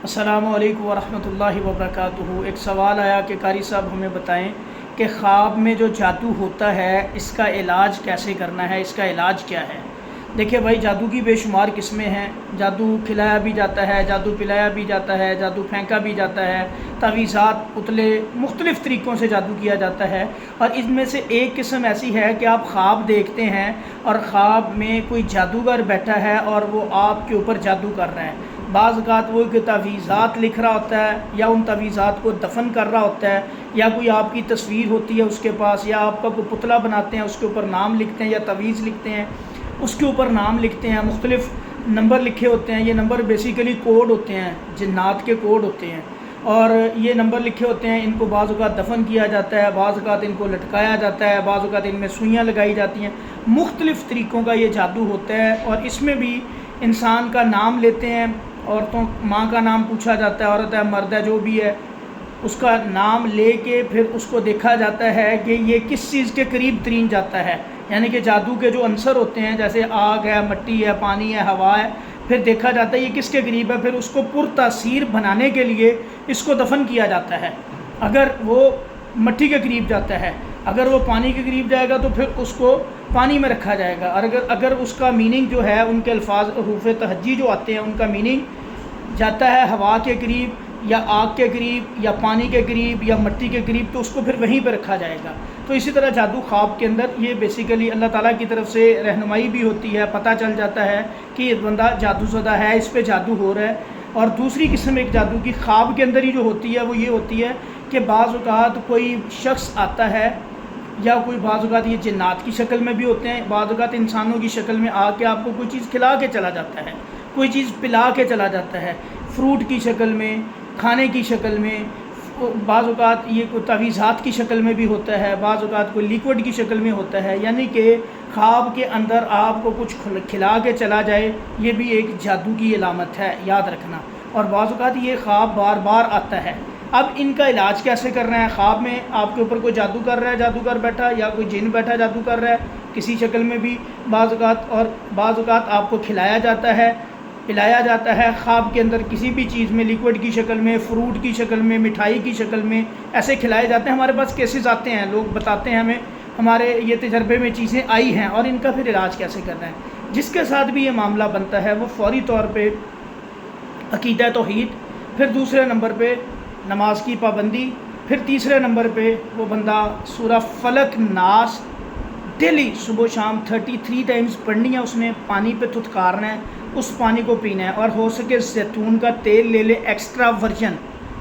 السلام علیکم ورحمۃ اللہ وبرکاتہ۔ ایک سوال آیا کہ قاری صاحب ہمیں بتائیں کہ خواب میں جو جادو ہوتا ہے اس کا علاج کیسے کرنا ہے، اس کا علاج کیا ہے؟ دیکھیں بھائی، جادو کی بے شمار قسمیں ہیں۔ جادو کھلایا بھی جاتا ہے، جادو پلایا بھی جاتا ہے، جادو پھینکا بھی جاتا ہے، تعویذات، پتلے، مختلف طریقوں سے جادو کیا جاتا ہے۔ اور ان میں سے ایک قسم ایسی ہے کہ آپ خواب دیکھتے ہیں اور خواب میں کوئی جادوگر بیٹھا ہے اور وہ آپ کے اوپر جادو کر رہا ہے۔ بعض اوقات وہ کہ تعویذات لکھ رہا ہوتا ہے یا ان تعویذات کو دفن کر رہا ہوتا ہے، یا کوئی آپ کی تصویر ہوتی ہے اس کے پاس، یا آپ کا کوئی پتلا بناتے ہیں اس کے اوپر نام لکھتے ہیں، یا تعویذ لکھتے ہیں اس کے اوپر نام لکھتے ہیں، مختلف نمبر لکھے ہوتے ہیں۔ یہ نمبر بیسیکلی کوڈ ہوتے ہیں، جنات کے کوڈ ہوتے ہیں، اور یہ نمبر لکھے ہوتے ہیں۔ ان کو بعض اوقات دفن کیا جاتا ہے، بعض اوقات ان کو لٹکایا جاتا ہے، بعض اوقات ان میں سوئیاں لگائی جاتی ہیں۔ مختلف طریقوں کا یہ جادو ہوتا ہے، اور اس میں بھی انسان کا نام لیتے ہیں، عورتوں ماں کا نام پوچھا جاتا ہے، عورت ہے مرد ہے جو بھی ہے، اس کا نام لے کے پھر اس کو دیکھا جاتا ہے کہ یہ کس چیز کے قریب ترین جاتا ہے، یعنی کہ جادو کے جو عنصر ہوتے ہیں جیسے آگ ہے، مٹی ہے، پانی ہے، ہوا ہے، پھر دیکھا جاتا ہے یہ کس کے قریب ہے، پھر اس کو پر تاثیر بنانے کے لیے اس کو دفن کیا جاتا ہے۔ اگر وہ مٹی کے قریب جاتا ہے، اگر وہ پانی کے قریب جائے گا تو پھر اس کو پانی میں رکھا جائے گا، اور اگر اس کا میننگ جو ہے، ان کے الفاظ حروف تہجی جو آتے ہیں ان کا میننگ جاتا ہے ہوا کے قریب یا آگ کے قریب یا پانی کے قریب یا مٹی کے قریب، تو اس کو پھر وہیں پہ رکھا جائے گا۔ تو اسی طرح جادو خواب کے اندر یہ بیسیکلی اللہ تعالیٰ کی طرف سے رہنمائی بھی ہوتی ہے، پتہ چل جاتا ہے کہ یہ بندہ جادو زدہ ہے، اس پہ جادو ہو رہا ہے۔ اور دوسری قسم ایک جادو کی خواب کے اندر ہی جو ہوتی ہے وہ یہ ہوتی ہے کہ بعض اوقات کوئی شخص آتا ہے، یا کوئی بعض اوقات یہ جنات کی شکل میں بھی ہوتے ہیں، بعض اوقات انسانوں کی شکل میں آ کے آپ کو کوئی چیز کھلا کے چلا جاتا ہے، کوئی چیز پلا کے چلا جاتا ہے، فروٹ کی شکل میں، کھانے کی شکل میں، بعض اوقات یہ کوئی تعویذات کی شکل میں بھی ہوتا ہے، بعض اوقات کوئی لیکوڈ کی شکل میں ہوتا ہے، یعنی کہ خواب کے اندر آپ کو کچھ کھلا کے چلا جائے، یہ بھی ایک جادو کی علامت ہے، یاد رکھنا۔ اور بعض اوقات یہ خواب بار بار آتا ہے۔ اب ان کا علاج کیسے کر رہے ہیں؟ خواب میں آپ کے اوپر کوئی جادو کر رہا ہے، جادوگر بیٹھا، یا کوئی جن بیٹھا جادو کر رہا ہے کسی شکل میں بھی بعض اوقات، اور بعض اوقات آپ کو کھلایا جاتا ہے، پلایا جاتا ہے خواب کے اندر کسی بھی چیز میں، لیکوڈ کی شکل میں، فروٹ کی شکل میں، مٹھائی کی شکل میں، ایسے کھلائے جاتے ہیں۔ ہمارے پاس کیسز آتے ہیں، لوگ بتاتے ہیں ہمیں، ہمارے یہ تجربے میں چیزیں آئی ہیں، اور ان کا پھر علاج کیسے کرنا ہے۔ جس کے ساتھ بھی یہ معاملہ بنتا ہے وہ فوری طور پہ عقیدہ توحید، پھر دوسرے نمبر پہ نماز کی پابندی، پھر تیسرے نمبر پہ وہ بندہ سورہ فلق ناس ڈیلی صبح شام 33 ٹائمز پڑھنی ہے، اس نے پانی پہ تھتکارنا ہے، اس پانی کو پینا ہے، اور ہو سکے زیتون کا تیل لے لے ایکسٹرا ورجن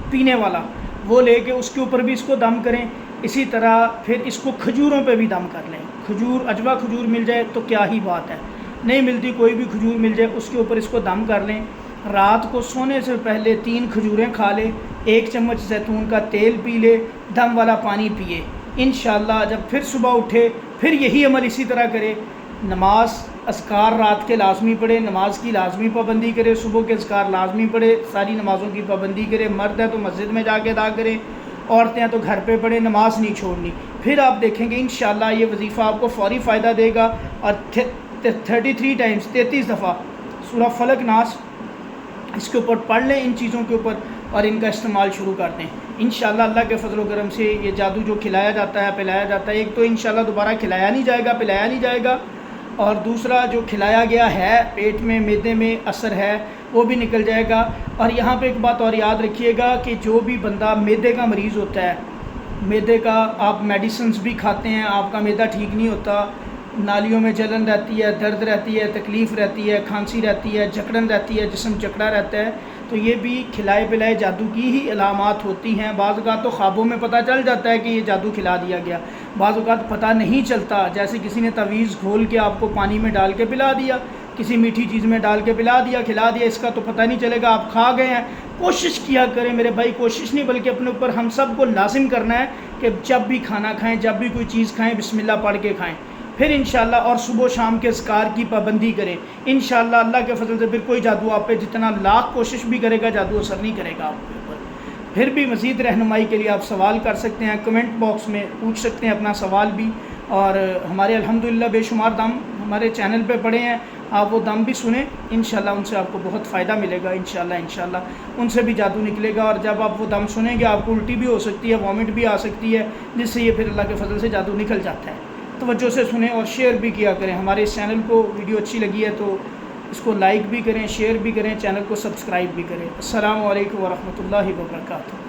پینے والا، وہ لے کے اس کے اوپر بھی اس کو دم کریں۔ اسی طرح پھر اس کو کھجوروں پہ بھی دم کر لیں، کھجور، اجوا کھجور مل جائے تو کیا ہی بات ہے، نہیں ملتی کوئی بھی کھجور مل جائے اس کے اوپر اس کو دم کر لیں۔ رات کو سونے سے پہلے 3 کھجوریں کھا لے، 1 چمچ زیتون کا تیل پی لے، دم والا پانی پیے، انشاءاللہ جب پھر صبح اٹھے پھر یہی عمل اسی طرح کرے۔ نماز اذکار رات کے لازمی پڑھے، نماز کی لازمی پابندی کرے، صبح کے اذکار لازمی پڑھے، ساری نمازوں کی پابندی کرے، مرد ہے تو مسجد میں جا کے ادا کرے، عورتیں ہیں تو گھر پہ پڑھے، نماز نہیں چھوڑنی۔ پھر آپ دیکھیں گے انشاءاللہ یہ وظیفہ آپ کو فوری فائدہ دے گا۔ اور 33 ٹائمز 33 دفعہ سورہ فلق ناس اس کے اوپر پڑھ لیں، ان چیزوں کے اوپر، اور ان کا استعمال شروع کر دیں۔ انشاءاللہ اللہ کے فضل و کرم سے یہ جادو جو کھلایا جاتا ہے، پلایا جاتا ہے، ایک تو انشاءاللہ دوبارہ کھلایا نہیں جائے گا، پلایا نہیں جائے گا، اور دوسرا جو کھلایا گیا ہے پیٹ میں، معدے میں اثر ہے وہ بھی نکل جائے گا۔ اور یہاں پہ ایک بات اور یاد رکھیے گا کہ جو بھی بندہ معدے کا مریض ہوتا ہے، معدے کا آپ میڈیسنز بھی کھاتے ہیں، آپ کا معدہ ٹھیک نہیں ہوتا، نالیوں میں جلن رہتی ہے، درد رہتی ہے، تکلیف رہتی ہے، کھانسی رہتی ہے، جکڑن رہتی ہے، جسم جکڑا رہتا ہے، تو یہ بھی کھلائے پلائے جادو کی ہی علامات ہوتی ہیں۔ بعض اوقات تو خوابوں میں پتہ چل جاتا ہے کہ یہ جادو کھلا دیا گیا، بعض اوقات پتہ نہیں چلتا، جیسے کسی نے تعویذ گھول کے آپ کو پانی میں ڈال کے پلا دیا، کسی میٹھی چیز میں ڈال کے پلا دیا، کھلا دیا، اس کا تو پتہ نہیں چلے گا، آپ کھا گئے ہیں۔ کوشش کیا کریں میرے بھائی، کوشش نہیں بلکہ اپنے اوپر ہم سب کو لازم کرنا ہے کہ جب بھی کھانا کھائیں، جب بھی کوئی چیز کھائیں، بسم اللہ پڑھ کے کھائیں، پھر انشاءاللہ، اور صبح و شام کے اذکار کی پابندی کریں انشاءاللہ۔ اللہ کے فضل سے پھر کوئی جادو آپ پہ جتنا لاکھ کوشش بھی کرے گا، جادو اثر نہیں کرے گا آپ کے اوپر۔ پھر بھی مزید رہنمائی کے لیے آپ سوال کر سکتے ہیں، کمنٹ باکس میں پوچھ سکتے ہیں اپنا سوال بھی، اور ہمارے الحمدللہ بے شمار دم ہمارے چینل پہ پڑے ہیں، آپ وہ دم بھی سنیں، انشاءاللہ ان سے آپ کو بہت فائدہ ملے گا، انشاءاللہ ان سے بھی جادو نکلے گا۔ اور جب آپ وہ دم سنیں گے آپ کو الٹی بھی ہو سکتی ہے، وامٹ بھی آ سکتی ہے، جس سے یہ پھر اللہ کے فضل سے جادو نکل جاتا ہے۔ توجہ سے سنیں اور شیئر بھی کیا کریں۔ ہمارے اس چینل کو ویڈیو اچھی لگی ہے تو اس کو لائک بھی کریں، شیئر بھی کریں، چینل کو سبسکرائب بھی کریں۔ السلام علیکم ورحمۃ اللہ وبرکاتہ۔